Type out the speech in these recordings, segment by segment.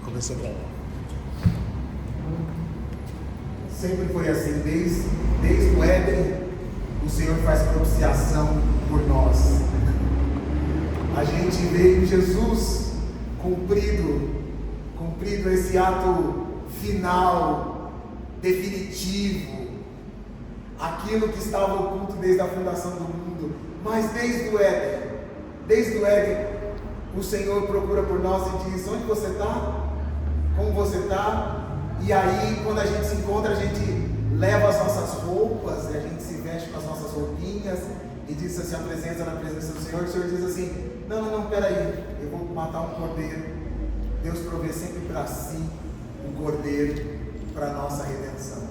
Começou pra lá. Sempre foi assim, desde o Éden, o Senhor faz propiciação por nós. A gente vê em Jesus cumprido esse ato final, definitivo, aquilo que estava oculto desde a fundação do mundo. Mas desde o Éden, o Senhor procura por nós e diz: onde você está? Como você está? E aí, quando a gente se encontra, a gente leva as nossas roupas, e a gente se veste com as nossas roupinhas e diz assim, a presença na presença do Senhor. O Senhor diz assim: não, peraí, eu vou matar um cordeiro. Deus provê sempre para si um cordeiro para a nossa redenção.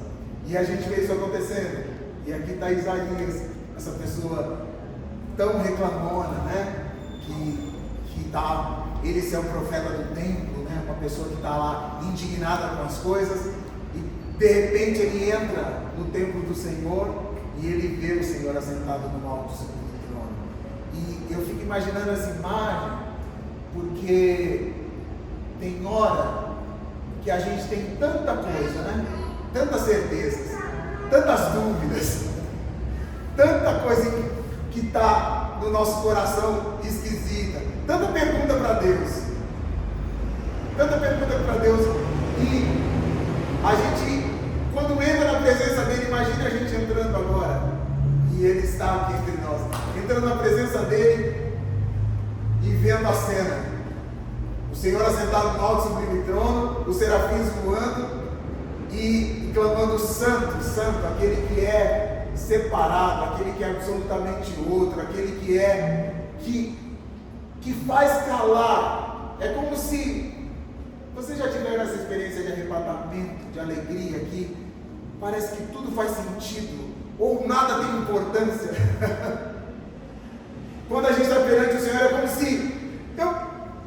E a gente vê isso acontecendo. E aqui está Isaías, essa pessoa tão reclamona, né? Ele ser o profeta do templo, né? Uma pessoa que está lá indignada com as coisas, e de repente ele entra no templo do Senhor e ele vê o Senhor assentado no alto sublime trono. E eu fico imaginando essa imagem, porque tem hora que a gente tem tanta coisa, né? Tantas certezas, tantas dúvidas, tanta coisa que está no nosso coração esquisita, tanta pergunta para Deus, e a gente, quando entra na presença dele, imagina a gente entrando agora, e ele está aqui entre nós, entrando na presença dele e vendo a cena, o Senhor assentado no alto sublime trono, os serafins voando e clamando: santo, santo, aquele que é separado, aquele que é absolutamente outro, aquele que faz calar. É como se você já tiver essa experiência de arrebatamento, de alegria, que parece que tudo faz sentido, ou nada tem importância. Quando a gente está perante o Senhor, é como se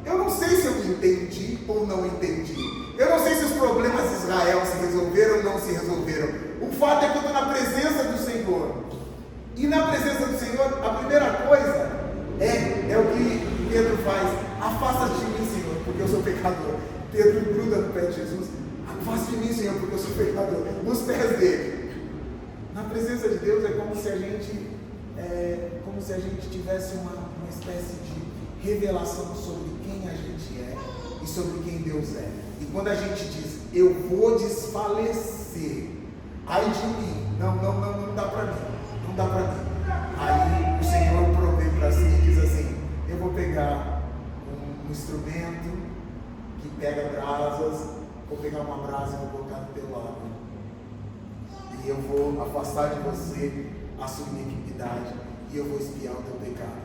eu não sei se eu entendi ou não entendi. Eu não sei se os problemas de Israel se resolveram ou não se resolveram. O fato é que eu estou na presença do Senhor. E na presença do Senhor, a primeira coisa é o que Pedro faz: afasta de mim, Senhor, porque eu sou pecador. Pedro gruda no pé de Jesus: afasta de mim, Senhor, porque eu sou pecador. Nos pés dele. Na presença de Deus é como se a gente tivesse uma espécie de revelação sobre quem a gente é e sobre quem Deus é. E quando a gente diz: eu vou desfalecer, ai de mim, não dá para mim, não dá para mim. Aí o Senhor provê para si e diz assim: eu vou pegar um instrumento que pega brasas, vou pegar uma brasa e vou colocar do teu lado, e eu vou afastar de você a sua iniquidade, e eu vou espiar o teu pecado.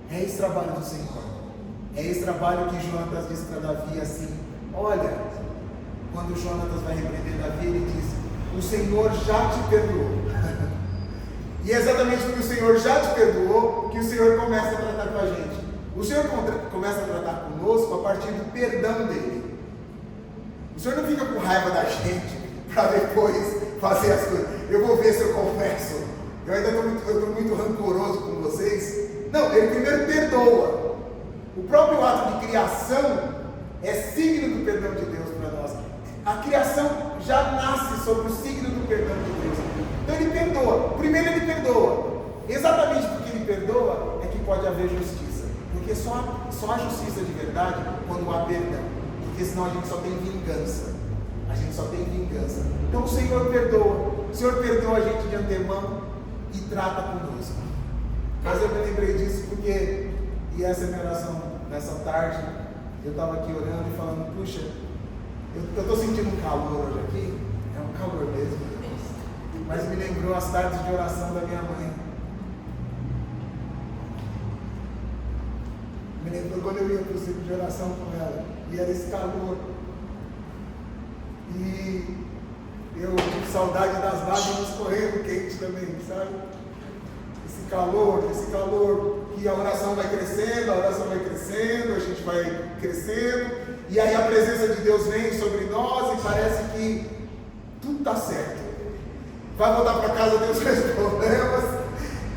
É esse trabalho do Senhor. É esse trabalho que Jonatas diz para Davi assim: olha, quando Jonatas vai repreender Davi, ele diz: o Senhor já te perdoou. E é exatamente porque o Senhor já te perdoou que o Senhor começa a tratar com a gente. O Senhor começa a tratar conosco a partir do perdão dele. O Senhor não fica com raiva da gente para depois fazer as coisas. Eu vou ver se eu confesso. Eu ainda estou muito rancoroso com vocês. Não, ele primeiro perdoa. O próprio ato de criação é signo do perdão de Deus para nós. A criação já nasce sobre o signo do perdão de Deus. Então ele perdoa. Primeiro ele perdoa. Exatamente porque ele perdoa é que pode haver justiça. Porque só há justiça de verdade quando há perdão. Porque senão a gente só tem vingança. Então o Senhor perdoa. O Senhor perdoa a gente de antemão e trata conosco. Mas eu me lembrei disso porque, e essa é a minha oração nessa tarde, eu estava aqui orando e falando: puxa, eu estou sentindo um calor hoje aqui, é um calor mesmo, mas me lembrou as tardes de oração da minha mãe. Me lembrou quando eu ia para o ciclo de oração com ela, e era esse calor. E eu tive saudade das lágrimas correndo quente também, sabe? Esse calor, que a oração vai crescendo, a gente vai crescendo, e aí a presença de Deus vem sobre nós e parece que tudo está certo. Vai voltar para casa, Deus fez problemas,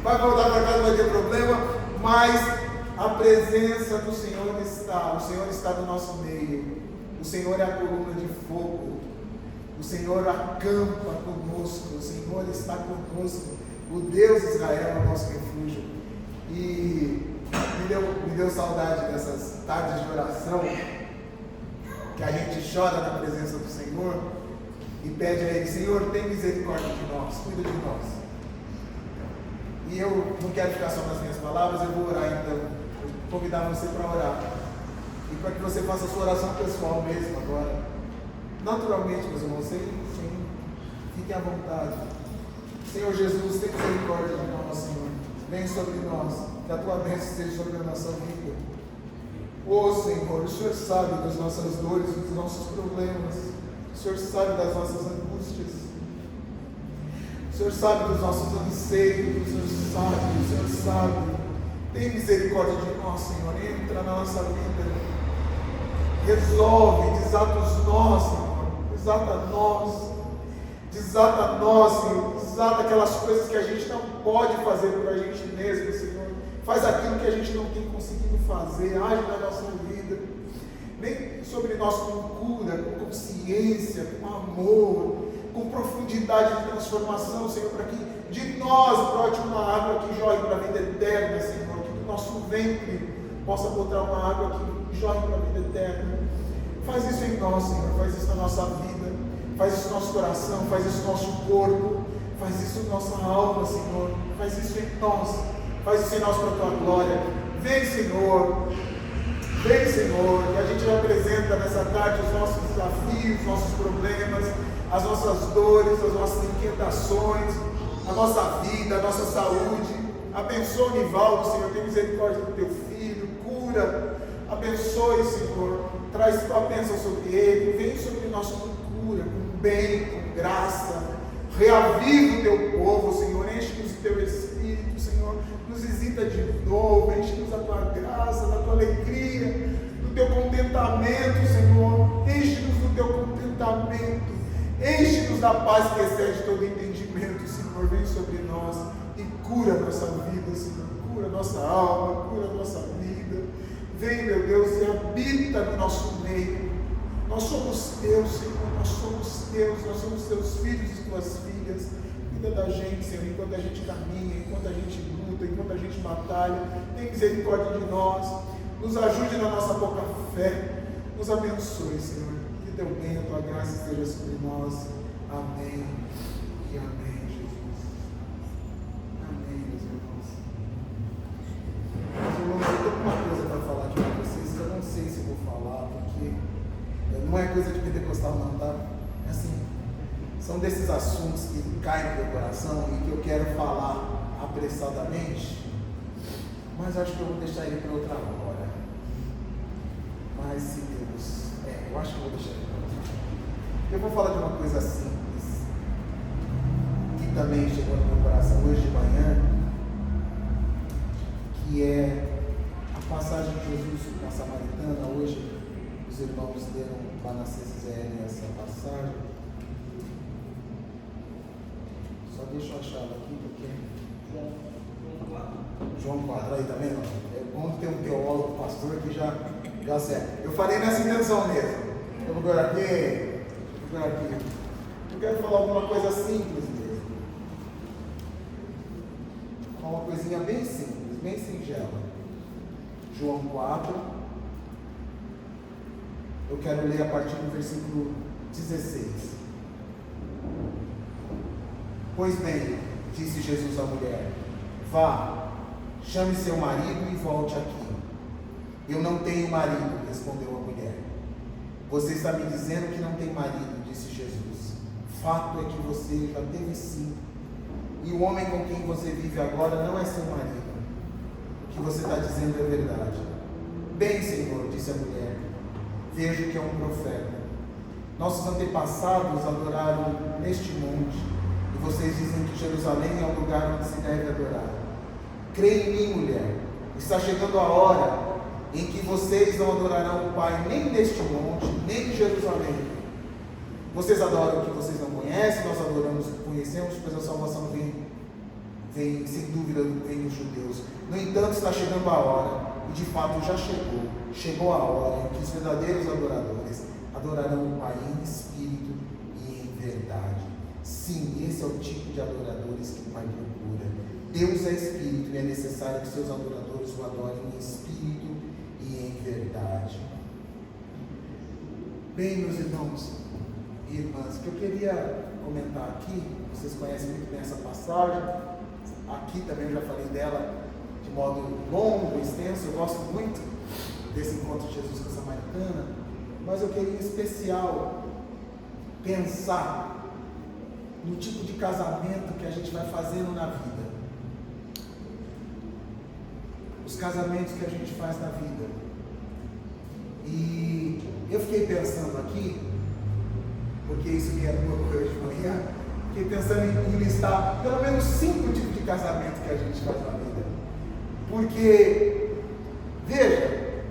vai voltar para casa, vai ter problema, mas a presença do Senhor está, o Senhor está no nosso meio. O Senhor é a coluna de fogo. O Senhor acampa conosco. O Senhor está conosco. O Deus de Israel é o nosso refúgio. E me deu saudade dessas tardes de oração, que a gente chora na presença do Senhor e pede a Ele: Senhor, tem misericórdia de nós, cuida de nós. E eu não quero ficar só nas minhas palavras, eu vou orar então. Vou convidar você para orar. E para que você faça a sua oração pessoal mesmo agora. Naturalmente, meus irmãos, fiquem à vontade. Senhor Jesus, tem misericórdia de nós, Senhor. Vem sobre nós, que a tua bênção esteja sobre a nossa vida. Senhor, o Senhor sabe das nossas dores, dos nossos problemas. O Senhor sabe das nossas angústias. O Senhor sabe dos nossos anseios. O Senhor sabe. Tem misericórdia de nós, Senhor. Entra na nossa vida. Resolve, desata os nós, Senhor. Desata nós, Senhor. Desata aquelas coisas que a gente não pode fazer por a gente mesmo, Senhor. Faz aquilo que a gente não tem conseguido fazer. Age na nossa vida. Vem sobre nós com cura, com consciência, com amor, com profundidade de transformação, Senhor, para que de nós brote uma água que jorre para a vida eterna, Senhor. Que do nosso ventre possa botar uma água que jorre para a vida eterna. Faz isso em nós, Senhor. Faz isso na nossa vida. Faz isso no nosso coração. Faz isso no nosso corpo. Faz isso na nossa alma, Senhor. Faz isso em nós. Faz isso em nós para a tua glória. Vem, Senhor. Vem, Senhor. E a gente apresenta nessa tarde os nossos desafios, os nossos problemas, as nossas dores, as nossas inquietações, a nossa vida, a nossa saúde. Abençoa o Nivaldo, Senhor. Tem misericórdia do teu filho. Cura. Abençoe, Senhor. Traz tua bênção sobre ele. Vem sobre nós com cura, com bem, com graça. Reaviva o teu povo, Senhor. Enche-nos do teu Espírito, Senhor. Nos visita de novo. Enche-nos da tua graça, da tua alegria, do teu contentamento, Senhor. Enche-nos do teu contentamento. Enche-nos da paz que excede todo entendimento, Senhor. Vem sobre nós e cura a nossa vida, Senhor. Cura a nossa alma, cura a nossa vida. Vem, meu Deus, e habita no nosso meio. Nós somos teus, Senhor. Nós somos teus. Nós somos teus filhos e tuas filhas. Cuida da gente, Senhor, enquanto a gente caminha, enquanto a gente luta, enquanto a gente batalha. Tem misericórdia de nós. Nos ajude na nossa pouca fé. Nos abençoe, Senhor. Que teu bem, a tua graça esteja sobre nós. Amém e amém, Jesus. Amém, meus irmãos. Meus irmãos, eu tenho uma coisa para falar aqui para vocês que eu não sei se eu vou falar, porque não é coisa de pentecostal não, tá? Assim, são desses assuntos que caem no meu coração e que eu quero falar apressadamente, mas acho que eu vou deixar ele para outra hora. Mas se Deus, eu acho que eu vou deixar ele para outra hora. Eu vou falar de uma coisa simples, que também chegou no meu coração hoje de manhã, que é a passagem de Jesus com a samaritana. Hoje os irmãos leram lá na CCZL essa passagem. Só deixa eu achar ela aqui, porque João 4, aí tá vendo? É bom ter um teólogo, pastor que já serve. Eu falei nessa intenção mesmo. Eu vou pegar aqui. Eu quero falar alguma coisa simples mesmo. Uma coisinha bem simples, bem singela. João 4. Eu quero ler a partir do versículo 16. Pois bem, disse Jesus à mulher, vá, chame seu marido e volte aqui. Eu não tenho marido, respondeu a mulher. Você está me dizendo que não tem marido, disse Jesus. Fato é que você já teve sim. E o homem com quem você vive agora não é seu marido. O que você está dizendo é verdade. Bem, Senhor, disse a mulher, vejo que é um profeta. Nossos antepassados adoraram neste monte, e vocês dizem que Jerusalém é o lugar onde se deve adorar. Creia em mim, mulher, está chegando a hora em que vocês não adorarão o Pai nem neste monte, nem em Jerusalém. Vocês adoram o que vocês não conhecem, nós adoramos o que conhecemos, pois a salvação vem sem dúvida, vem dos judeus. No entanto, está chegando a hora, e de fato já chegou a hora em que os verdadeiros adoradores adorarão o Pai em espírito e em verdade. Sim, esse é o tipo de adoradores que o Pai procura. Deus é espírito e é necessário que seus adoradores o adorem em espírito e em verdade. Bem, meus irmãos e irmãs, o que eu queria comentar aqui, vocês conhecem muito bem essa passagem, aqui também eu já falei dela de modo longo, extenso, eu gosto muito desse encontro de Jesus com a samaritana, mas eu queria em especial pensar no tipo de casamento que a gente vai fazendo na vida. Os casamentos que a gente faz na vida. E eu fiquei pensando aqui, porque isso me ocorreu de manhã, fiquei pensando em listar pelo menos 5 tipos de casamento que a gente faz na vida. Porque, veja,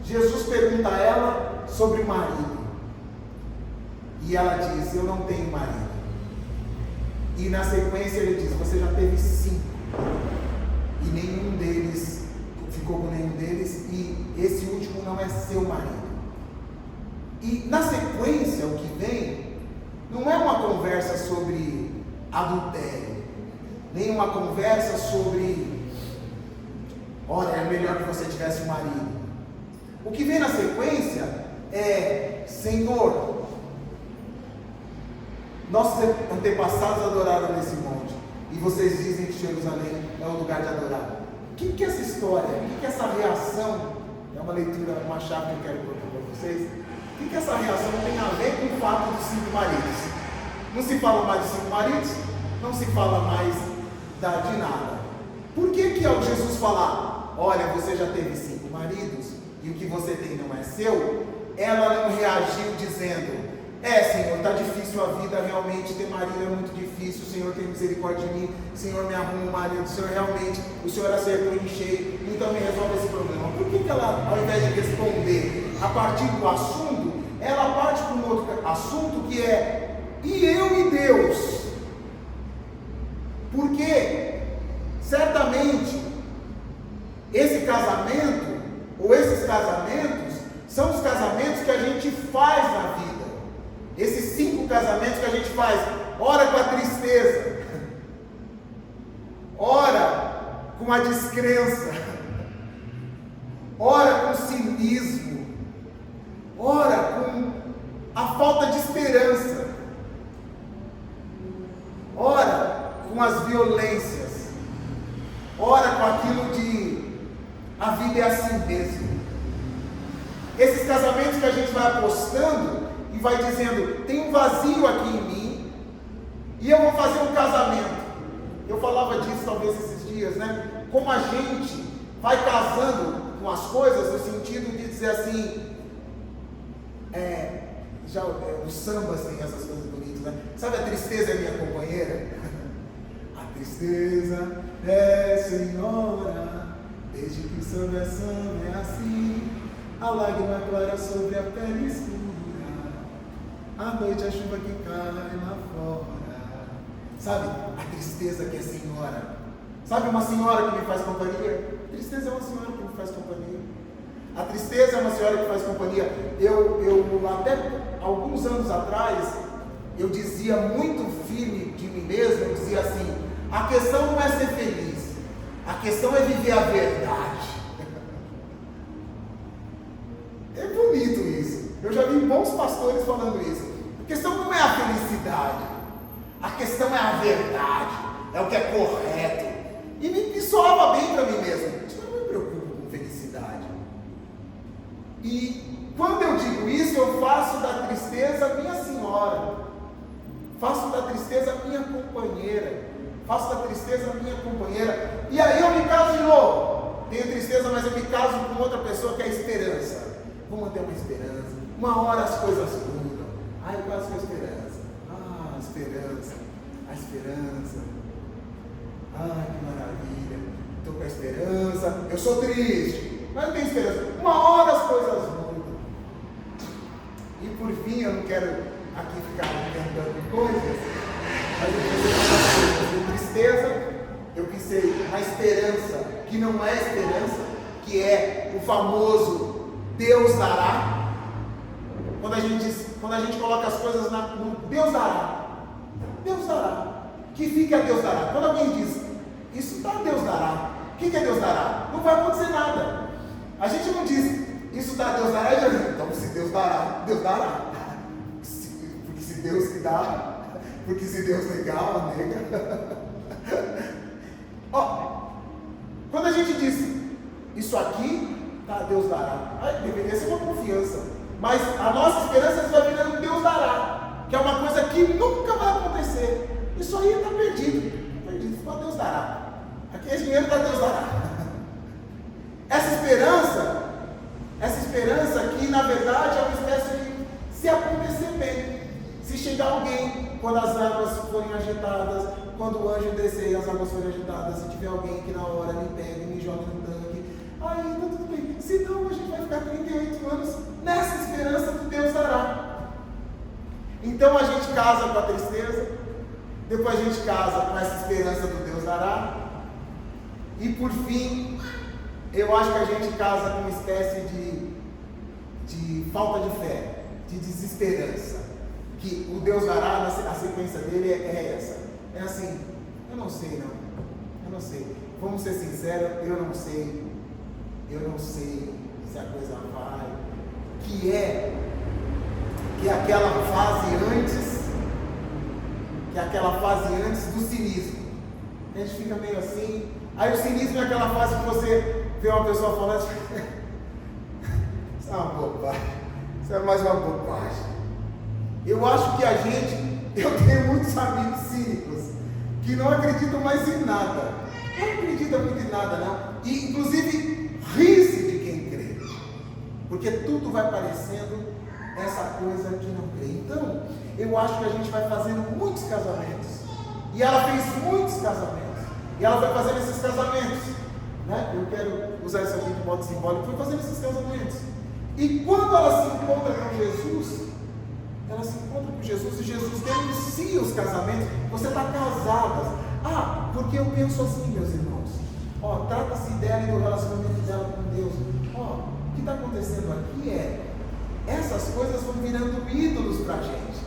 Jesus pergunta a ela sobre o marido. E ela diz, eu não tenho marido. E na sequência ele diz, você já teve 5. E nenhum deles, ficou com nenhum deles, e esse último não é seu marido. E na sequência, o que vem, não é uma conversa sobre adultério, nem uma conversa sobre, olha, é melhor que você tivesse um marido. O que vem na sequência é, Senhor, nossos antepassados adoraram nesse monte, e vocês dizem que Jerusalém é o lugar de adorar. O que é essa história? O que é essa reação? É uma leitura, uma chave que eu quero propor para vocês. O que essa reação tem a ver com o fato dos 5 maridos? Não se fala mais de 5 maridos, não se fala mais de nada. Por que ao Jesus falar, olha, você já teve 5 maridos, e o que você tem não é seu, ela não reagiu dizendo, Senhor, está difícil a vida, realmente ter marido é muito difícil, o Senhor tem misericórdia de mim, o Senhor me arruma um marido, o Senhor realmente, o Senhor acertou em cheio, então me resolve esse problema. Por que ela, ao invés de responder a partir do assunto, ela parte para um outro assunto que é, e eu e Deus? Porque, certamente, esse casamento, ou esses casamentos, são os casamentos que a gente faz na vida. Esses 5 casamentos que a gente faz, ora com a tristeza, ora com a descrença, ora com o cinismo, ora com a falta de esperança, ora com as violências, ora com aquilo de a vida é assim mesmo. Esses casamentos que a gente vai apostando e vai dizendo, tem um vazio aqui em mim, e eu vou fazer um casamento. Eu falava disso talvez esses dias, né? Como a gente vai casando com as coisas, no sentido de dizer assim, os sambas têm essas coisas bonitas, né? Sabe, a tristeza é minha companheira? A tristeza é senhora, desde que o samba é assim, a lágrima clara sobre a pele escura, à noite a chuva que cai lá fora. Sabe, a tristeza que é senhora. Sabe uma senhora que me faz companhia? A tristeza é uma senhora que me faz companhia. A tristeza é uma senhora que faz companhia. Eu até alguns anos atrás, eu dizia muito firme de mim mesmo, eu dizia assim, a questão não é ser feliz, a questão é viver a verdade. É bonito isso. Eu já vi bons pastores falando isso. A questão não é a felicidade, a questão é a verdade, é o que é correto. E me soava bem para mim mesmo. Eu não me preocupo com felicidade. E quando eu digo isso, eu faço da tristeza minha senhora, faço da tristeza minha companheira, faço da tristeza minha companheira. E aí eu me caso de novo. Tenho tristeza, mas eu me caso com outra pessoa que é a esperança. Vou manter uma esperança. Uma hora as coisas mudam. Eu caso com a esperança. A esperança. A esperança. Que maravilha. Estou com a esperança. Eu sou triste, mas eu tenho esperança. Uma hora as coisas mudam. E por fim, eu não quero aqui ficar inventando coisas, mas eu quis ser uma tristeza, eu quis ser a esperança, que não é esperança, que é o famoso Deus dará. Quando a a gente coloca as coisas no Deus dará. Deus dará. Que fique a Deus dará. Quando alguém diz, isso está Deus dará. O que é Deus dará? Não vai acontecer nada. A gente não diz, isso está Deus dará, e já diz, então se Deus dará, Deus dará. Porque se Deus que dá, porque se Deus negar, nega. Ó, quando a gente diz, isso aqui, tá, Deus dará, aí deveria ser uma confiança. Mas a nossa esperança está virando Deus dará, que é uma coisa que nunca vai acontecer. Isso aí está perdido. Perdido, só Deus dará. Aqui é dinheiro para Deus dará. Essa esperança aqui, na verdade, é uma espécie de se acontecer bem. Se chegar alguém, quando as águas forem agitadas, quando o anjo descer e as águas forem agitadas, se tiver alguém que na hora me pega e me joga no tanque, aí tá tudo bem. Senão a gente vai ficar 38 anos nessa esperança que Deus dará. Então a gente casa com a tristeza, depois a gente casa com essa esperança do Deus dará, e por fim, eu acho que a gente casa com uma espécie de falta de fé, de desesperança, que o Deus dará, a sequência dele é essa, é assim, eu não sei, vamos ser sinceros, eu não sei se a coisa vai, que é aquela fase antes do cinismo. A gente fica meio assim, aí o cinismo é aquela fase que você vê uma pessoa falando assim, isso é uma bobagem, isso é mais uma bobagem. Eu acho que eu tenho muitos amigos cínicos que não acreditam mais em nada, não acreditam muito em nada não, e inclusive ri-se de quem crê, porque tudo vai parecendo essa coisa que não crê. Então, eu acho que a gente vai fazendo muitos casamentos, e ela fez muitos casamentos, e ela vai fazendo esses casamentos, né? Eu quero usar isso aqui de modo simbólico, foi fazendo esses casamentos, e quando ela se encontra com Jesus, e Jesus denuncia os casamentos. Você está casada, porque eu penso assim, meus irmãos, trata-se dela e do relacionamento dela com Deus. O que está acontecendo aqui essas coisas vão virando ídolos para a gente.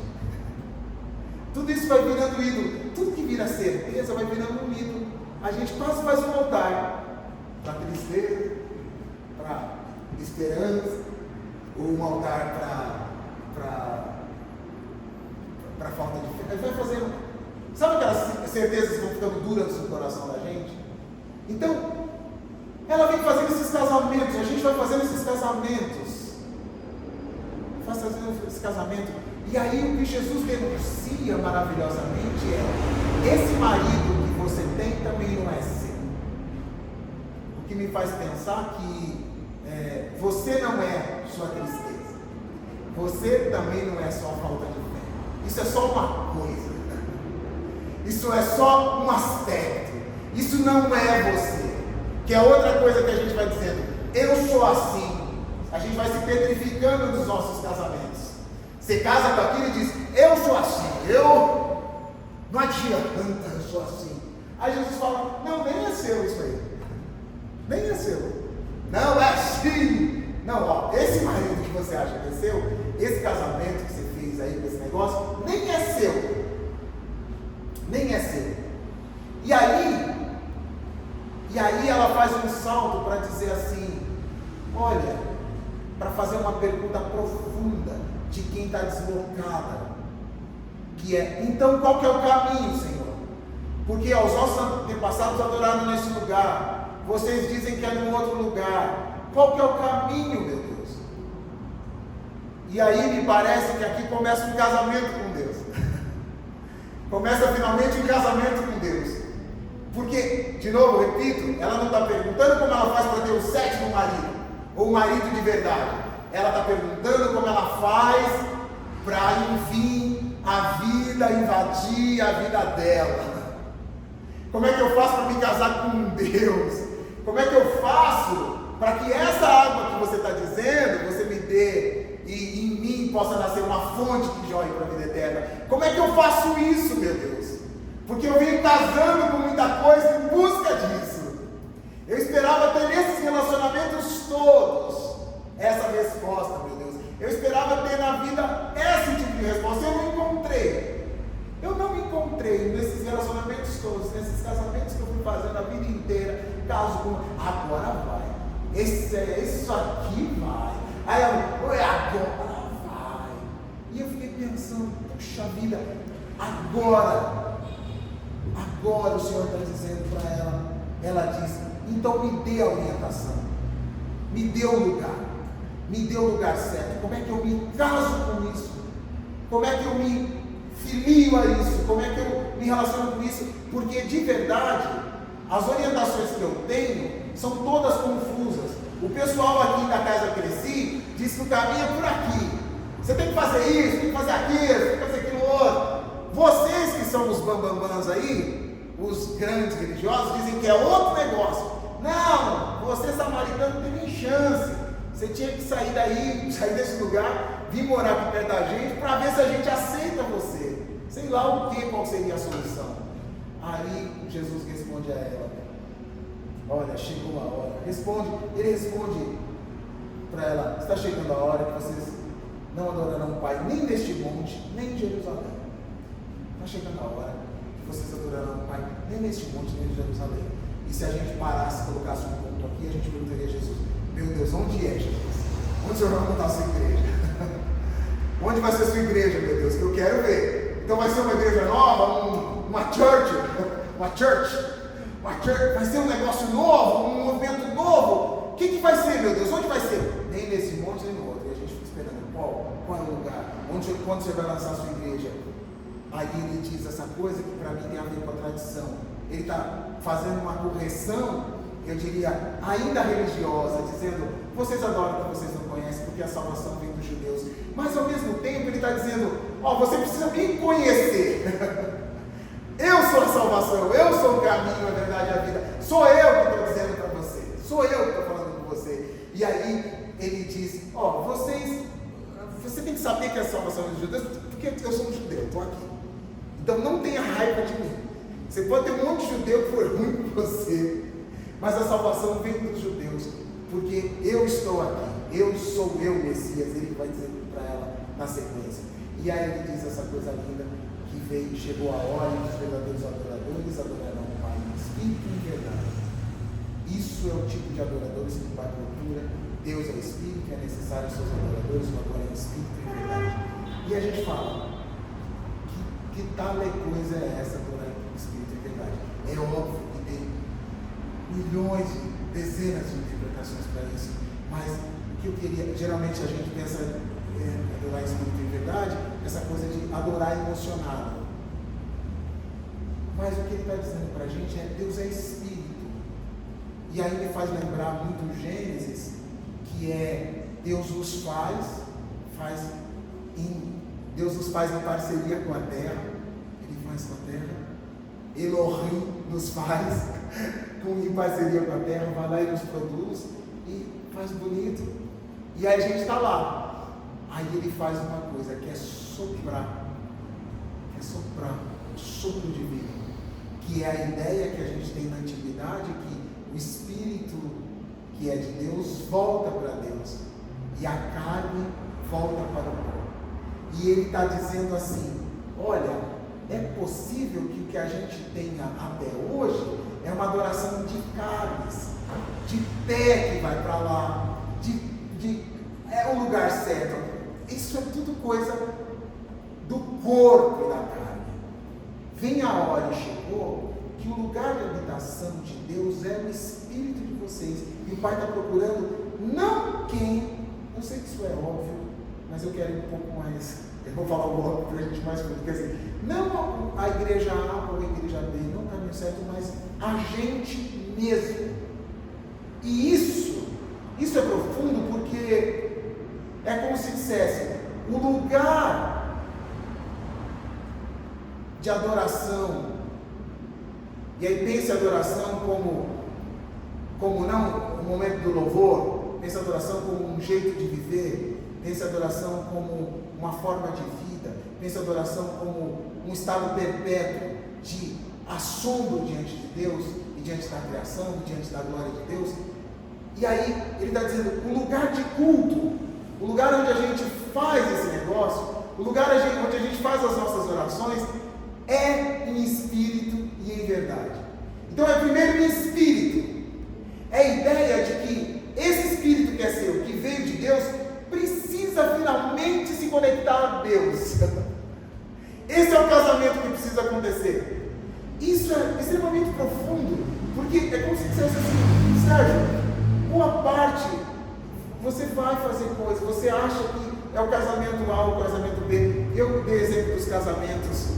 Tudo isso vai virando ídolo. Tudo que vira certeza vai virando um ídolo. A gente quase faz um altar para tristeza, para esperança, ou um altar para falta de fé. Vai fazendo. Sabe aquelas certezas que vão ficando duras no coração da gente? Então, ela vem fazendo esses casamentos, a gente vai fazendo esses casamentos. E aí o que Jesus denuncia maravilhosamente esse marido que você tem também não é seu. O que me faz pensar que você não é sua tristeza, você também não é só falta de fé. Isso é só uma coisa, isso é só um aspecto, isso não é você, que é outra coisa que a gente vai dizendo, eu sou assim. A gente vai se petrificando nos nossos casamentos. Você casa com aquilo e diz, eu sou assim, não adianta, eu sou assim. Aí Jesus fala, não, nem é seu isso aí, nem é seu, não é assim. Não, esse marido que você acha que é seu, esse casamento que você fez aí com esse negócio, nem é seu, nem é seu. E aí ela faz um salto para dizer assim, olha, para fazer uma pergunta profunda de quem está deslocada, que é, então qual que é o caminho, Senhor? Porque os nossos antepassados adoraram nesse lugar, vocês dizem que é num outro lugar, qual que é o caminho, meu Deus? E aí me parece que aqui começa um casamento com Deus, começa finalmente um casamento com Deus, porque, de novo, repito, ela não está perguntando como ela faz para ter o sétimo marido, ou o marido de verdade. Ela está perguntando como ela faz para, enfim, a vida invadir a vida dela. Como é que eu faço para me casar com Deus? Como é que eu faço para que essa água que você está dizendo, você me dê, e em mim possa nascer uma fonte que jorre para a vida eterna? Como é que eu faço isso, meu Deus? Porque eu venho casando com muita coisa em busca disso. Eu esperava ter nesses relacionamentos todos essa resposta, meu Deus. Eu esperava ter na vida essa intimidade agora vai. Isso aqui vai. Aí agora vai. E eu fiquei pensando, puxa vida, agora o Senhor está dizendo para ela. Ela diz, então me dê a orientação, me dê o lugar certo. Como é que eu me caso com isso? Como é que eu me filio a isso? Como é que eu me relaciono com isso? Porque de verdade, as orientações que eu tenho são todas confusas. O pessoal aqui da Casa Cresci diz que o caminho é por aqui. Você tem que fazer isso, tem que fazer aquilo, tem que fazer aquilo outro. Vocês que são os bambambãs aí, os grandes religiosos, dizem que é outro negócio. Não, você samaritano não tem nem chance. Você tinha que sair daí, sair desse lugar, vir morar aqui perto da gente, para ver se a gente aceita você. Sei lá o que, qual seria a solução. Aí Jesus responde a ela, olha, chegou a hora. Ele responde para ela, está chegando a hora que vocês não adorarão o Pai, nem neste monte, nem em Jerusalém. Está chegando a hora que vocês adorarão o Pai, nem neste monte, nem em Jerusalém. E se a gente parasse, colocasse um ponto aqui, a gente perguntaria a Jesus, meu Deus, onde é Jesus? Onde o Senhor vai montar a sua igreja? Onde vai ser a sua igreja, meu Deus? Que eu quero ver. Então vai ser uma igreja nova, uma church, vai ser um negócio novo, um movimento novo. O que vai ser, meu Deus? Onde vai ser? Nem nesse monte, nem no outro. E a gente fica esperando, qual é o lugar? Quando você vai lançar a sua igreja? Aí ele diz essa coisa que para mim tem a ver com a tradição. Ele está fazendo uma correção, eu diria, ainda religiosa, dizendo, vocês adoram o que vocês não conhecem, porque a salvação vem dos judeus. Mas ao mesmo tempo ele está dizendo, você precisa me conhecer. Eu sou a salvação, eu sou o caminho, a verdade e a vida. Sou eu que estou dizendo para você, sou eu que estou falando com você. E aí ele diz, você tem que saber que a salvação é dos judeus, porque eu sou um judeu, estou aqui. Então não tenha raiva de mim. Você pode ter um monte de judeu que for ruim com você, mas a salvação vem dos judeus, porque eu estou aqui, eu sou eu, Messias. Ele vai dizer para ela na sequência. E aí ele diz essa coisa linda, que chegou a hora e os verdadeiros adoradores adorarão o Pai em espírito e em verdade. Isso é o tipo de adoradores que o Pai procura. Deus é espírito, é necessário os seus adoradores o adorem em espírito e em verdade. E a gente fala, que tal coisa é essa, adorar em espírito e em verdade? É óbvio que tem milhões, dezenas de interpretações para isso, mas o que eu queria, geralmente a gente pensa adorar em espírito e em verdade, essa coisa de adorar emocionado. Mas o que ele está dizendo para a gente é Deus é espírito. E aí me faz lembrar muito o Gênesis, que é Deus nos faz em parceria com a terra. Ele faz com a terra. Elohim nos faz em parceria com a terra, vai lá e nos produz e faz bonito. E aí a gente está lá. Aí ele faz uma coisa que é soprar, o sopro divino, que é a ideia que a gente tem na antiguidade, que o Espírito que é de Deus volta para Deus e a carne volta para o pó. E ele está dizendo assim, olha, é possível que o que a gente tenha até hoje é uma adoração de carnes, de pé que vai para lá, é o lugar certo. Isso é tudo coisa do corpo e da carne. Vem a hora e chegou que o lugar de habitação de Deus é o Espírito de vocês. E o Pai está procurando não quem, eu sei que isso é óbvio, mas eu quero ir um pouco mais, eu vou falar o óbvio para a gente mais fundo, quer dizer, não a igreja A ou a igreja B, não o caminho certo, mas a gente mesmo. E isso é profundo porque é como se dissesse, o lugar de adoração, e aí pense a adoração como não o momento do louvor, pense a adoração como um jeito de viver, pense a adoração como uma forma de vida, pense a adoração como um estado perpétuo de assombro diante de Deus, e diante da criação, e diante da glória de Deus. E aí ele está dizendo, o lugar de culto, o lugar onde a gente faz esse negócio, o lugar onde a gente faz as nossas orações, é em espírito e em verdade. Então é primeiro em espírito. conectar a Deus. Esse é o casamento que precisa acontecer. Isso é extremamente profundo, porque é como se dissesse assim: Sérgio, boa parte você vai fazer coisas, você acha que é o casamento A ou o casamento B. Eu dei exemplo dos casamentos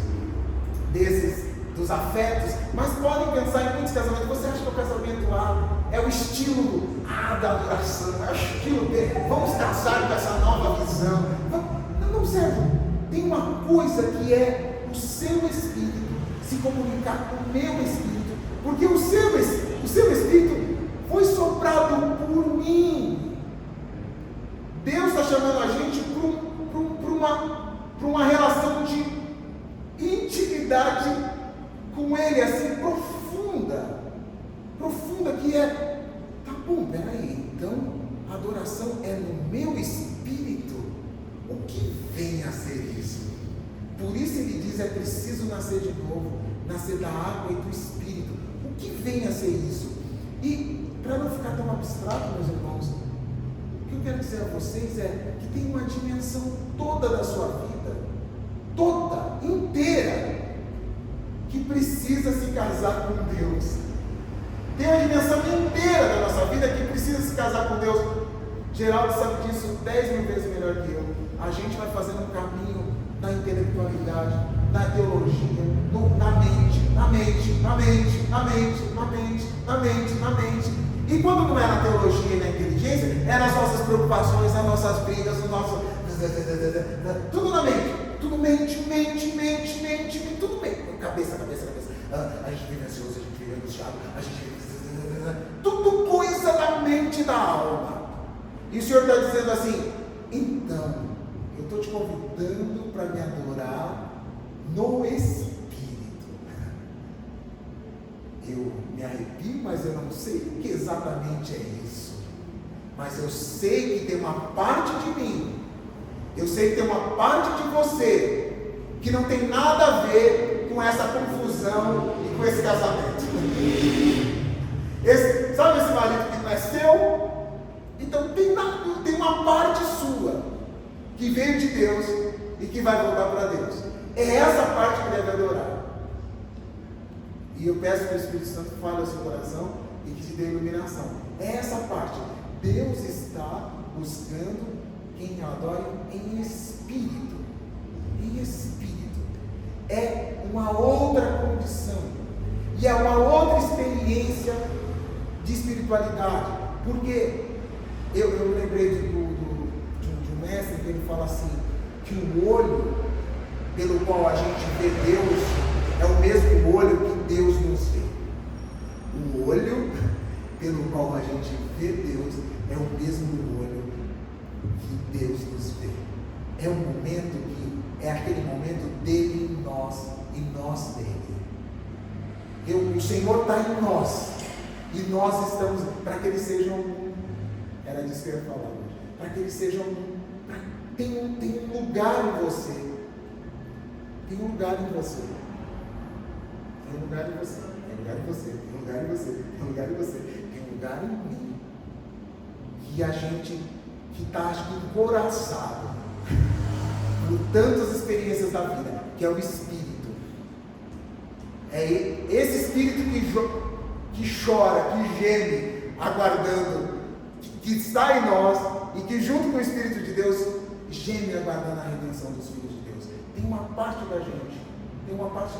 dos afetos, mas podem pensar em muitos casamentos. Você acha que o casamento A é o estilo A da adoração, é o estilo B, vamos casar com essa nova visão. Não serve. Tem uma coisa que é o seu espírito se comunicar com o meu espírito, porque o seu espírito foi soprado por mim. Deus está chamando a gente para uma relação de intimidade com Ele, assim, profunda, que é, tá bom, peraí, então a adoração é no meu espírito. O que vem a ser isso? Por isso ele diz: é preciso nascer de novo, nascer da água e do espírito. O que vem a ser isso? E para não ficar tão abstrato, meus irmãos, o que eu quero dizer a vocês é que tem uma dimensão toda da sua vida, toda, inteira, que precisa se casar com Deus. Tem uma dimensão inteira da nossa vida que precisa se casar com Deus. Geraldo sabe disso 10 mil vezes melhor que eu. A gente vai fazendo um caminho na intelectualidade, na teologia, na mente. E quando não é na teologia e na inteligência, é nas nossas preocupações, nas nossas brigas, no nosso... tudo na mente. Tudo mente, tudo mente. Cabeça. A gente vive ansioso, a gente vive angustiado, a gente vive... tudo coisa da mente e da alma. E o Senhor está dizendo assim: então, eu estou te convidando para me adorar no Espírito. Eu me arrepio, mas eu não sei o que exatamente é isso. Mas eu sei que tem uma parte de mim, eu sei que tem uma parte de você que não tem nada a ver com essa confusão e com esse casamento. Sabe esse marido que não é seu? Então tem uma parte sua que veio de Deus e que vai voltar para Deus. É essa parte que deve adorar. E eu peço que o Espírito Santo fale ao seu coração e que te dê iluminação. É essa parte. Deus está buscando quem adore em espírito. Em espírito. É uma outra condição. E é uma outra experiência de espiritualidade. Porque eu lembrei de um mestre que ele fala assim, que o olho pelo qual a gente vê Deus é o mesmo olho que Deus nos vê. O olho pelo qual a gente vê Deus é o mesmo olho que Deus nos vê. É um momento que é aquele momento dele em nós e nós nele. O Senhor está em nós e nós estamos, para que eles sejam um. Era disso que eu ia falar hoje. Para que eles sejam um. Tem um lugar em você. Tem um lugar em você. Tem um lugar em você. Tem um lugar em você. Tem um lugar em você. Tem um lugar em você. Tem um lugar em mim. Que a gente que está, acho que, encoraçado por tantas experiências da vida, que é o Espírito. É esse Espírito que chora, que geme, aguardando, que está em nós e que, junto com o Espírito de Deus, geme aguardando a redenção dos filhos de Deus. Tem uma parte da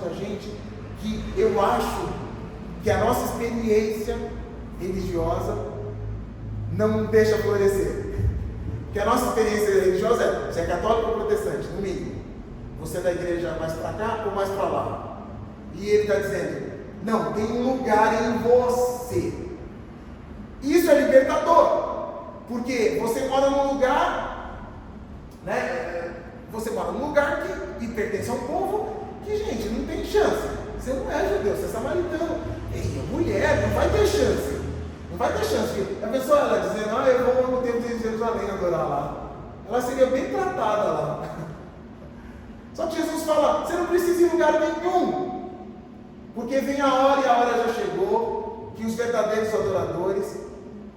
gente que eu acho que a nossa experiência religiosa não deixa florescer. Porque a nossa experiência religiosa é: você é católico ou protestante, no mínimo. Você é da igreja mais para cá ou mais para lá. E ele está dizendo: não, tem um lugar em você. Isso é libertador. Porque você mora num lugar, né? Você mora num lugar que pertence a um povo que, gente, não tem chance. Você não é judeu, você é samaritano. Ei, mulher, não vai ter chance. Não vai ter chance. A pessoa, ela dizendo: eu vou no templo de Jerusalém adorar lá. Ela seria bem tratada lá. Só que Jesus fala: você não precisa ir em lugar nenhum. Porque vem a hora, e a hora já chegou, que os verdadeiros adoradores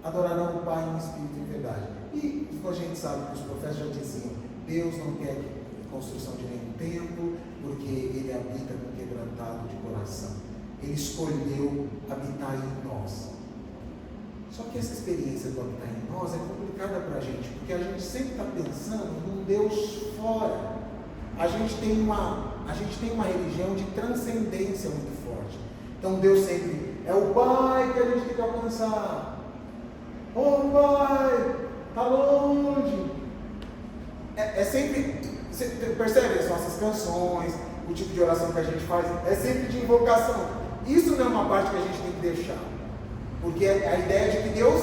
adorarão o Pai em espírito e em verdade. E a gente sabe que os profetas já diziam: Deus não quer construção de nenhum templo, porque Ele habita com quebrantado de coração. Ele escolheu habitar em nós. Só que essa experiência do habitar em nós é complicada para a gente, porque a gente sempre está pensando num Deus fora. A gente tem uma religião de transcendência muito forte. Então Deus sempre é o Pai que a gente tem que alcançar. Oh Pai, está longe. É sempre, você percebe as nossas canções, o tipo de oração que a gente faz, é sempre de invocação. Isso não é uma parte que a gente tem que deixar. Porque a ideia de que Deus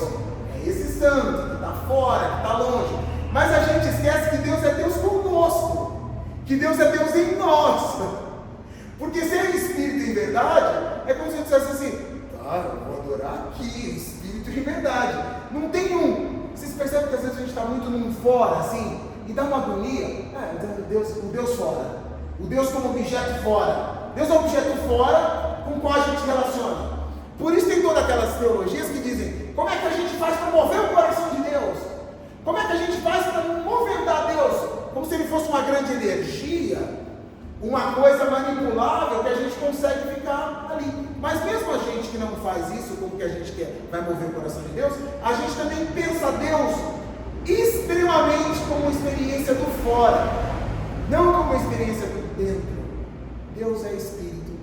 é esse santo, que está fora, que está longe. Mas a gente esquece que Deus é Deus conosco. Que Deus é Deus em nós. Porque se é espírito em verdade, é como se eu dissesse assim, tá, eu vou adorar aqui, espírito em verdade. Não tem um. Vocês percebem que às vezes a gente está muito num fora, assim, e dá uma agonia. O Deus fora. O Deus como objeto fora. Deus é um objeto fora com o qual a gente relaciona. Por isso tem todas aquelas teologias que dizem, como é que a gente faz para mover o coração de Deus? Como é que a gente faz para movimentar Deus? Como se ele fosse uma grande energia, uma coisa manipulável que a gente consegue ficar ali. Mas mesmo a gente que não faz isso, como que a gente quer, vai mover o coração de Deus, a gente também pensa Deus extremamente como uma experiência do fora, não como uma experiência do dentro. Deus é Espírito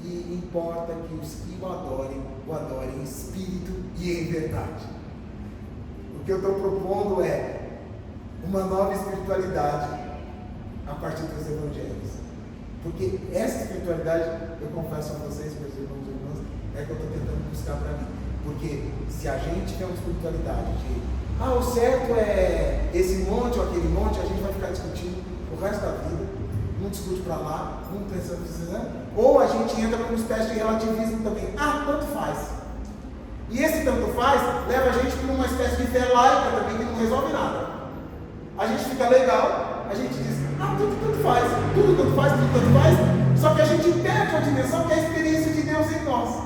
e importa que os que o adorem em Espírito e em verdade. O que eu estou propondo é uma nova espiritualidade a partir dos evangelhos. Porque essa espiritualidade, eu confesso a vocês, meus irmãos e irmãs, é que eu estou tentando buscar para mim. Porque se a gente tiver uma espiritualidade de, o certo é esse monte ou aquele monte, a gente vai ficar discutindo o resto da vida. Um discute para lá, um pensa precisando, ou a gente entra numa espécie de relativismo também. Tanto faz. E esse tanto faz leva a gente para uma espécie de fé laica também que não resolve nada. A gente fica legal, a gente diz, tudo tanto faz, tudo tanto faz, só que a gente perde a dimensão que é a experiência de Deus em nós.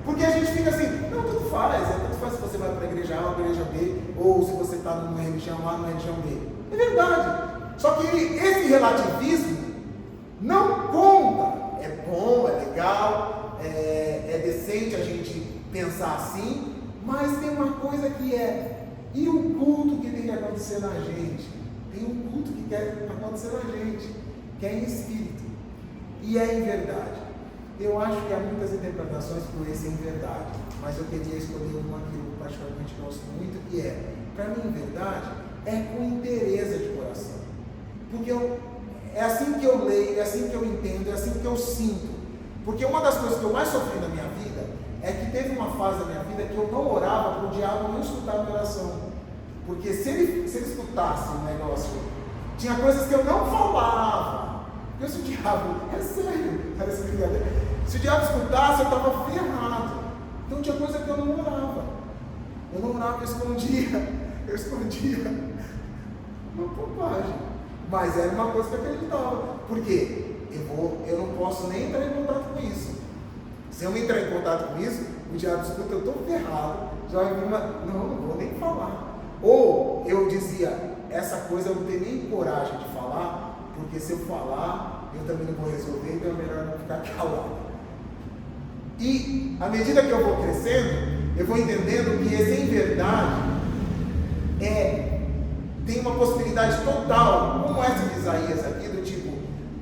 Porque a gente fica assim, tudo faz se você vai para a igreja A ou a igreja B, ou se você está numa religião A ou numa religião B. É verdade. Só que esse relativismo não conta. É bom, é legal, é decente a gente pensar assim, mas tem uma coisa que e o culto que tem que acontecer na gente? Tem um culto que quer acontecer na gente, que é em espírito, e é em verdade. Eu acho que há muitas interpretações por esse em verdade, mas eu queria escolher uma que eu particularmente gosto muito, que para mim, em verdade, é com interesse de coração. Porque é assim que eu leio, é assim que eu entendo, é assim que eu sinto. Porque uma das coisas que eu mais sofri na minha vida é que teve uma fase da minha vida que eu não orava para o diabo não escutar a minha oração. Porque se ele escutasse o negócio, tinha coisas que eu não falava. Porque se o diabo, é sério, parece brincadeira. Se o diabo escutasse, eu estava ferrado. Então tinha coisa que eu não orava. Eu não orava, eu escondia. Uma bobagem. Mas era uma coisa que eu acreditava. Por quê? Eu não posso nem entrar em contato com isso. Se eu entrar em contato com isso, o diabo escuta, eu estou ferrado. Já vai vir não vou nem falar. Ou eu dizia, essa coisa eu não tenho nem coragem de falar, porque se eu falar, eu também não vou resolver, então é melhor não ficar calado. E à medida que eu vou crescendo, eu vou entendendo que esse em verdade tem uma possibilidade total, como essa de Isaías aqui, do tipo,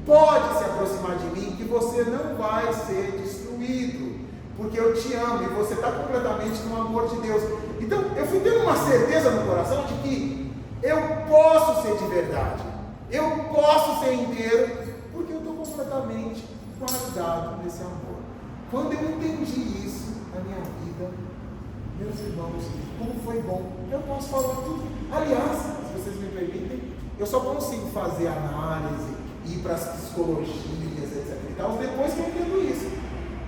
pode se aproximar de mim, que você não vai ser destruído, porque eu te amo, e você está completamente no amor de Deus. Então, eu fui tendo uma certeza no coração de que eu posso ser de verdade, eu posso ser inteiro, porque eu estou completamente guardado nesse amor. Quando eu entendi isso na minha vida, meus irmãos, como foi bom, eu posso falar tudo. Aliás, se vocês me permitem, eu só consigo fazer análise, ir para as psicologias, etc. e tal, depois que eu entendo isso.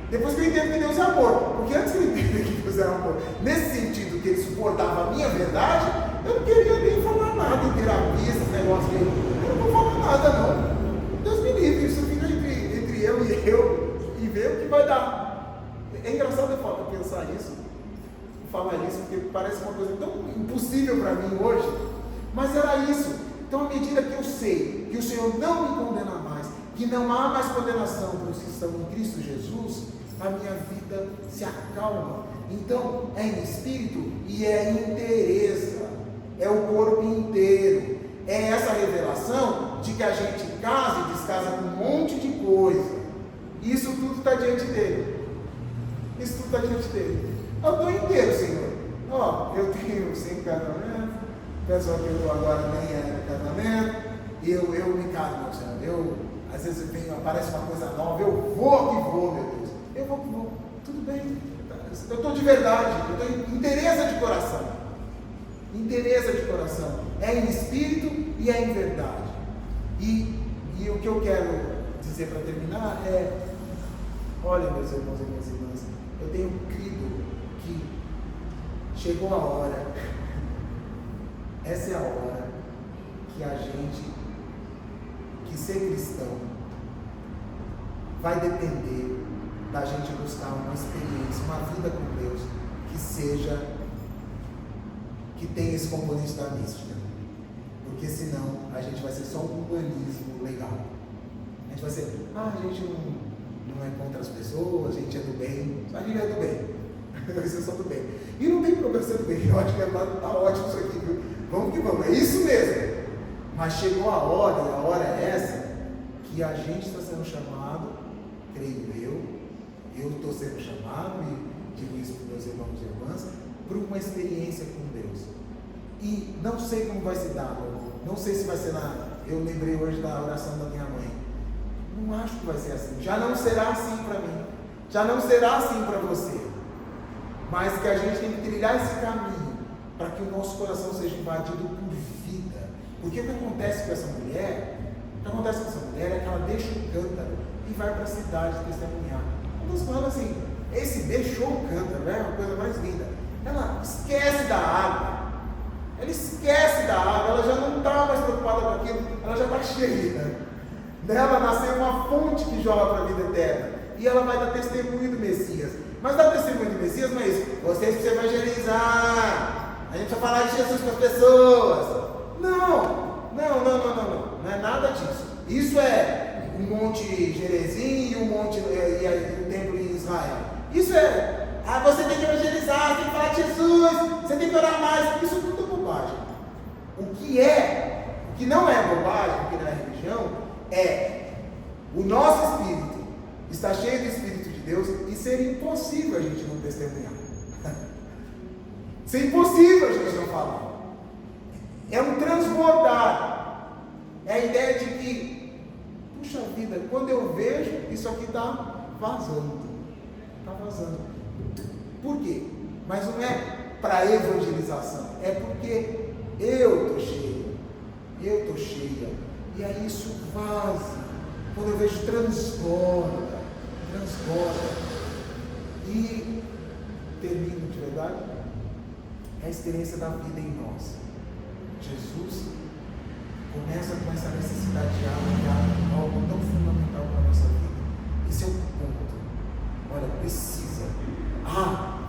Depois que eu entendo que Deus é amor. Porque antes que eu entenda que Deus é amor, nesse sentido que ele suportava a minha verdade, eu não queria nem falar nada em terapia, esses negócios aí. Eu não vou falar nada, não. Deus me livre, isso fica entre eu e ver o que vai dar. É engraçado eu pensar isso, falar isso, porque parece uma coisa tão impossível para mim hoje, mas era isso. Então, à medida que eu sei que o Senhor não me condena mais, que não há mais condenação para os que estão em Cristo Jesus, a minha vida se acalma. Então, é em espírito e é inteireza, é o corpo inteiro. É essa revelação de que a gente casa e descasa com um monte de coisa. Isso tudo está diante dele. Isso tudo está diante dele. Eu estou inteiro, Senhor. Eu tenho 5 casamentos, o pessoal que eu estou agora nem é casamento, eu me caso, meu Senhor. Às vezes aparece uma coisa nova, eu vou que vou, meu Deus. Eu vou que vou. Tudo bem. Eu estou de verdade, eu estou em inteireza de coração. Inteireza de coração. É em espírito e é em verdade. E o que eu quero dizer para terminar é: olha, meus irmãos e minhas irmãs, eu tenho crido que chegou a hora, essa é a hora que a gente, que ser cristão, vai depender da gente buscar uma experiência, uma vida com Deus que tenha esse componente da mística, porque senão a gente vai ser só um humanismo legal. A gente vai ser, a gente não é contra as pessoas, a gente é do bem, a gente é do bem, vai ser só do bem. E não tem problema ser do bem, eu acho que está ótimo isso aqui, viu? Vamos que vamos, é isso mesmo. Mas chegou a hora, e a hora é essa, que a gente está sendo chamado, creio eu estou sendo chamado, e digo isso para meus irmãos e irmãs, para uma experiência com Deus. E não sei como vai se dar, não sei se vai ser eu lembrei hoje da oração da minha mãe. Não acho que vai ser assim. Já não será assim para mim. Já não será assim para você. Mas que a gente tem que trilhar esse caminho para que o nosso coração seja invadido por vida. Porque o que acontece com essa mulher? O que acontece com essa mulher é que ela deixa o cântaro e vai para a cidade testemunhar. Nós falamos assim, esse deixou o cântaro, é uma coisa mais linda. Ela esquece da água. Ela esquece da água, ela já não está mais preocupada com aquilo, ela já está cheia. Dela nasceu uma fonte que joga para a vida eterna. E ela vai dar testemunho do Messias. Mas dar testemunho do Messias não é isso. Vocês precisam evangelizar. A gente vai falar de Jesus com as pessoas. Não é nada disso. Isso é um monte Gerezim e um monte e o templo em Israel. Isso é, você tem que evangelizar, tem que falar de Jesus, você tem que orar mais. Isso tudo é bobagem. O que não é bobagem, o que não é religião, é o nosso espírito está cheio do Espírito de Deus e seria impossível a gente não testemunhar. Seria impossível a gente não falar. É um transbordar. É a ideia de que, puxa vida, quando eu vejo, isso aqui está vazando. Está vazando. Por quê? Mas não é para evangelização. É porque eu estou cheio. Eu estou cheia. E aí isso vaza. Quando eu vejo, transborda. E termino de verdade. É a experiência da vida em nós. Jesus começa com essa necessidade de água, algo tão fundamental para a nossa vida. Esse é o ponto. Olha, precisa.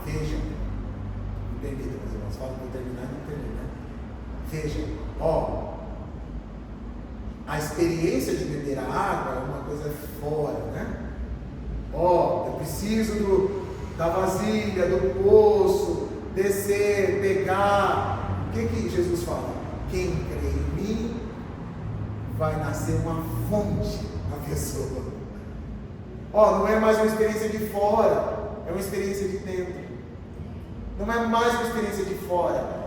Veja. Não permita, meus irmãos. Fala que vou terminar e não termina. Veja, a experiência de beber a água é uma coisa fora, né? Eu preciso da vasilha, do poço, descer, pegar. O que Jesus fala? Quem crê em mim vai nascer uma fonte na pessoa. Não é mais uma experiência de fora, é uma experiência de dentro. Não é mais uma experiência de fora.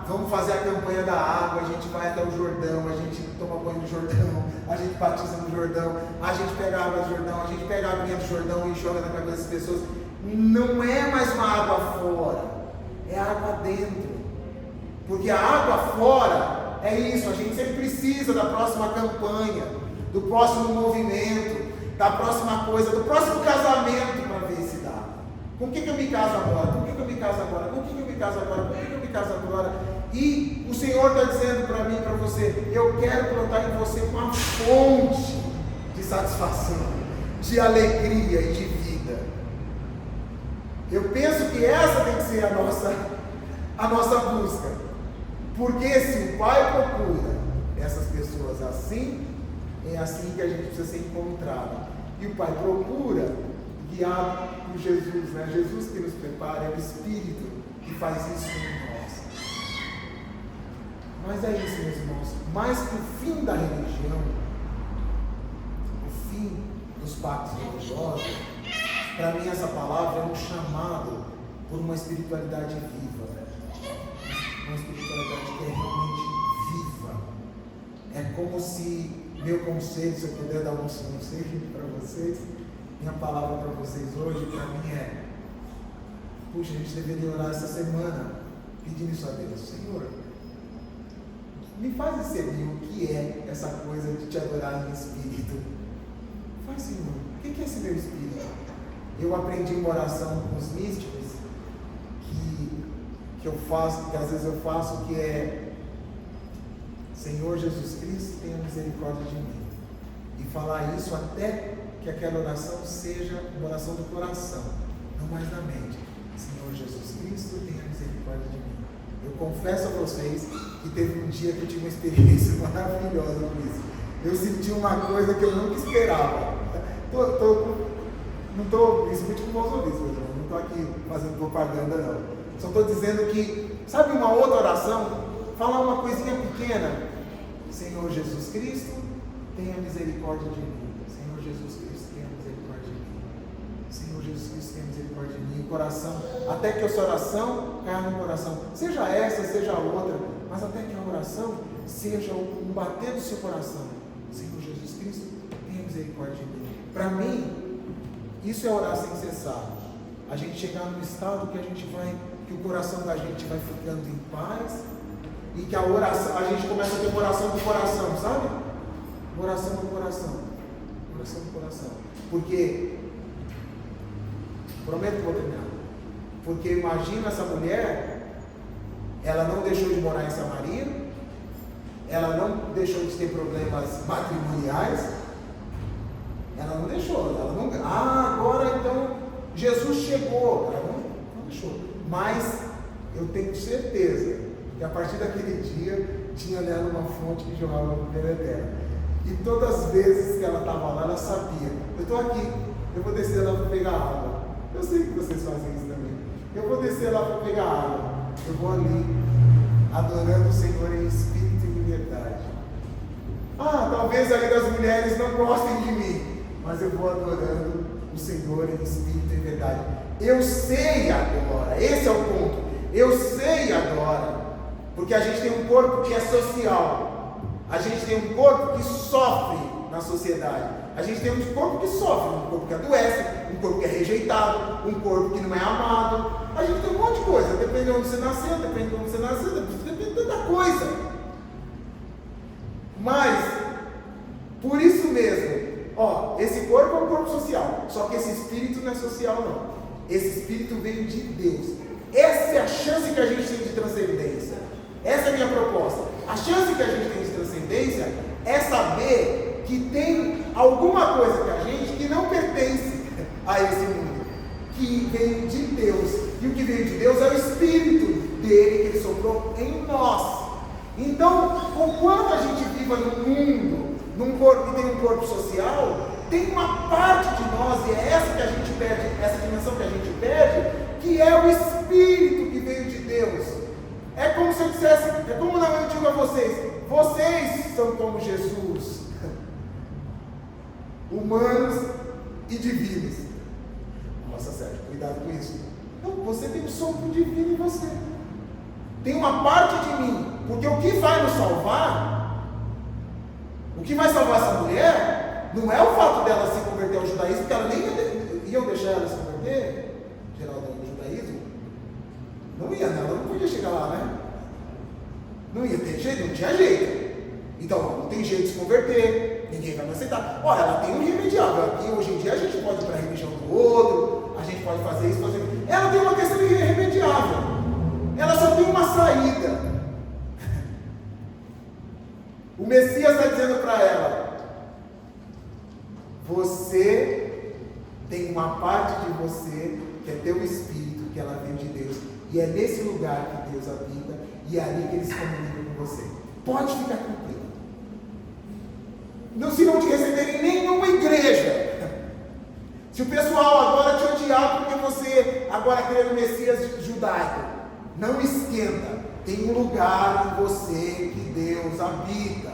Vamos fazer a campanha da água, a gente vai até o Jordão, a gente toma banho no Jordão, a gente batiza no Jordão, a gente pega a água do Jordão, a gente pega a água do Jordão e joga na cabeça das pessoas. Não é mais uma água fora, é água dentro. Porque a água fora é isso, a gente sempre precisa da próxima campanha, do próximo movimento, da próxima coisa, do próximo casamento para ver se dá. Com que eu me caso agora? Com que eu me caso agora? Com que eu me caso agora? Com que eu me caso agora? E o Senhor está dizendo para mim e para você: eu quero plantar em você uma fonte de satisfação, de alegria e de vida. Eu penso que essa tem que ser a nossa busca. Porque se o Pai procura É assim que a gente precisa ser encontrado. E o Pai procura, guiado por Jesus, né? Jesus que nos prepara, é o Espírito que faz isso em nós. Mas é isso, meus irmãos. Mais que o fim da religião, o fim dos pactos religiosos, para mim essa palavra é um chamado por uma espiritualidade viva. Uma espiritualidade que é realmente viva. É como se, meu conselho, se eu puder dar um conselho para vocês, minha palavra para vocês hoje, para mim é: puxa, a gente deveria orar essa semana, pedindo isso a Deus. Senhor, me faz discernir o que é essa coisa de te adorar em espírito. Faz, Senhor, o que é esse meu espírito? Eu aprendi uma oração com os místicos que eu faço, que às vezes eu faço, que é: Senhor Jesus Cristo, tenha misericórdia de mim. E falar isso até que aquela oração seja uma oração do coração, não mais da mente. Senhor Jesus Cristo, tenha misericórdia de mim. Eu confesso a vocês que teve um dia que eu tive uma experiência maravilhosa com isso. Eu senti uma coisa que eu nunca esperava. Não estou, escute com bons ouvidos, não estou aqui fazendo propaganda não. Só estou dizendo que, sabe uma outra oração? Falar uma coisinha pequena. Senhor Jesus Cristo, tenha misericórdia de mim. Senhor Jesus Cristo, tenha misericórdia de mim. Senhor Jesus Cristo, tenha misericórdia de mim. O coração, até que a sua oração caia no coração. Seja essa, seja outra, mas até que a oração seja um bater do seu coração. Senhor Jesus Cristo, tenha misericórdia de mim. Para mim, isso é orar sem cessar. A gente chegar num estado que que o coração da gente vai ficando em paz, e que a oração, a gente começa a ter uma oração do coração, sabe? Oração do coração. Oração do coração. Porque, prometo que vou terminar. Porque imagina essa mulher, ela não deixou de morar em Samaria, ela não deixou de ter problemas matrimoniais, ela não deixou, agora então Jesus chegou, ela não deixou. Mas eu tenho certeza que a partir daquele dia tinha nela uma fonte que jorrava vida eterna. E todas as vezes que ela estava lá, ela sabia: eu estou aqui, eu vou descer lá para pegar água. Eu sei que vocês fazem isso também. Eu vou descer lá para pegar água. Eu vou ali, adorando o Senhor em espírito e em verdade. Talvez ali das mulheres não gostem de mim, mas eu vou adorando o Senhor em espírito e em verdade. Eu sei agora, esse é o ponto. Eu sei agora, porque a gente tem um corpo que é social, a gente tem um corpo que sofre na sociedade, a gente tem um corpo que sofre, um corpo que adoece, um corpo que é rejeitado, um corpo que não é amado. A gente tem um monte de coisa, depende de onde você nasceu, depende de onde você nasceu, depende de tanta coisa. Mas, por isso mesmo, esse corpo é um corpo social, só que esse espírito não é social não. Esse espírito veio de Deus. Essa é a chance que a gente tem de transcendência. Essa é a minha proposta. A chance que a gente tem de transcendência é saber que tem alguma coisa que a gente que não pertence a esse mundo, que veio de Deus. E o que veio de Deus é o Espírito dele que ele soprou em nós. Então, enquanto a gente viva no mundo, num corpo que tem um corpo social, tem uma parte de nós, e é essa que a gente perde, essa dimensão que a gente perde, que é o Espírito que veio de Deus. É como se eu dissesse, é como eu digo a vocês são como Jesus, humanos e divinos. Nossa, Sérgio, cuidado com isso. Não, você tem um sopro divino em você. Tem uma parte de mim, porque o que vai nos salvar, o que vai salvar essa mulher, não é o fato dela se converter ao judaísmo, porque ela nem ia deixar ela se converter, Geraldo, ao judaísmo. Não ia, ela não podia chegar lá, né? Não ia ter jeito, não tinha jeito. Então, não tem jeito de se converter, ninguém vai me aceitar. Olha, ela tem um irremediável. Aqui, hoje em dia, a gente pode ir para a religião do outro, a gente pode fazer isso, fazer aquilo. Ela tem uma questão irremediável. Ela só tem uma saída. O Messias está dizendo para ela: você tem uma parte de você que é teu espírito, que ela veio de Deus, e é nesse lugar que Deus habita, e é ali que ele se comunica com você. Pode ficar tranquilo. se não te receberem em nenhuma igreja, se o pessoal agora te odiar porque você agora crê no Messias judaico, não esquenta. Tem um lugar em você que Deus habita.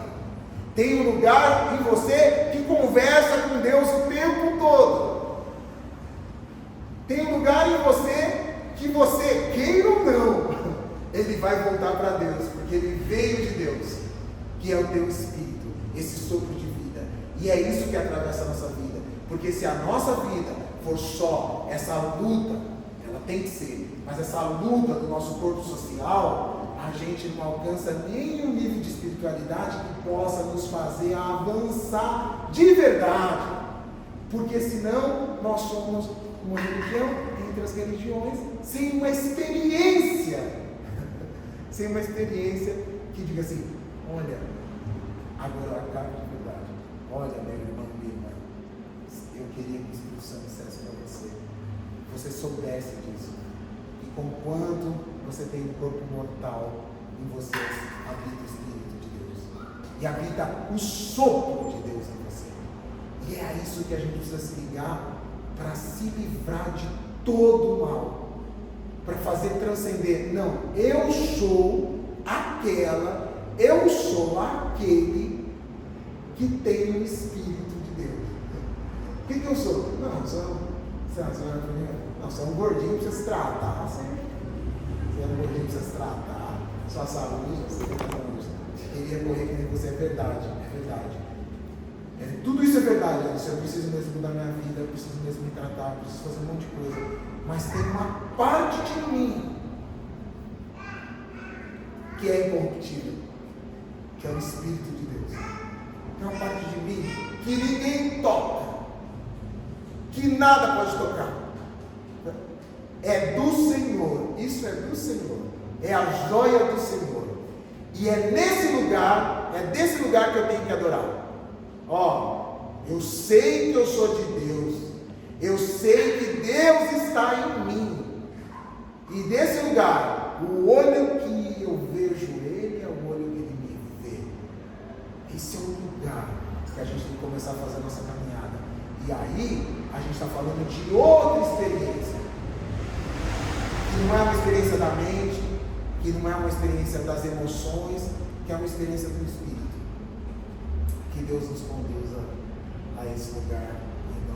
Tem um lugar em você que conversa com Deus o tempo todo. Tem um lugar em você que você, queira ou não, ele vai voltar para Deus, porque ele veio de Deus, que é o teu Espírito, esse sopro de vida. E é isso que atravessa a nossa vida. Porque se a nossa vida for só essa luta, ela tem que ser, mas essa luta do nosso corpo social, a gente não alcança nenhum nível de espiritualidade que possa nos fazer avançar de verdade. Porque senão nós somos uma religião entre as religiões, sem uma experiência, sem uma experiência que diga assim: olha, agora eu acabo de verdade, olha, meu irmão, minha irmã, eu queria que o Espírito Santo dissesse para você, você soubesse disso, e conquanto você tem um corpo mortal, em você habita o Espírito de Deus, e habita o sopro de Deus em você, e é a isso que a gente precisa se ligar, para se livrar de todo o mal, para fazer transcender. Não, eu sou aquela, eu sou aquele que tem o Espírito de Deus. O que eu sou? Não, sou um gordinho que precisa se tratar. Você é um gordinho que precisa se tratar. Sua saúde, você tem saúde. Queria correr que nem você, é verdade, é verdade. Tudo isso é verdade, Alice. Eu preciso mesmo mudar minha vida, eu preciso mesmo me tratar, eu preciso fazer um monte de coisa. Mas tem uma parte de mim que é incorruptível, que é o Espírito de Deus. Tem uma parte de mim que ninguém toca, que nada pode tocar. É do Senhor, isso é do Senhor, é a joia do Senhor. E é nesse lugar, é desse lugar que eu tenho que adorar. Eu sei que eu sou de Deus, eu sei que Deus está em mim, e desse lugar, o olho que eu vejo Ele é o olho que Ele me vê. Esse é o lugar que a gente tem que começar a fazer a nossa caminhada, e aí a gente está falando de outra experiência, que não é uma experiência da mente, que não é uma experiência das emoções, que é uma experiência do Espírito. Que Deus nos conduza a esse lugar em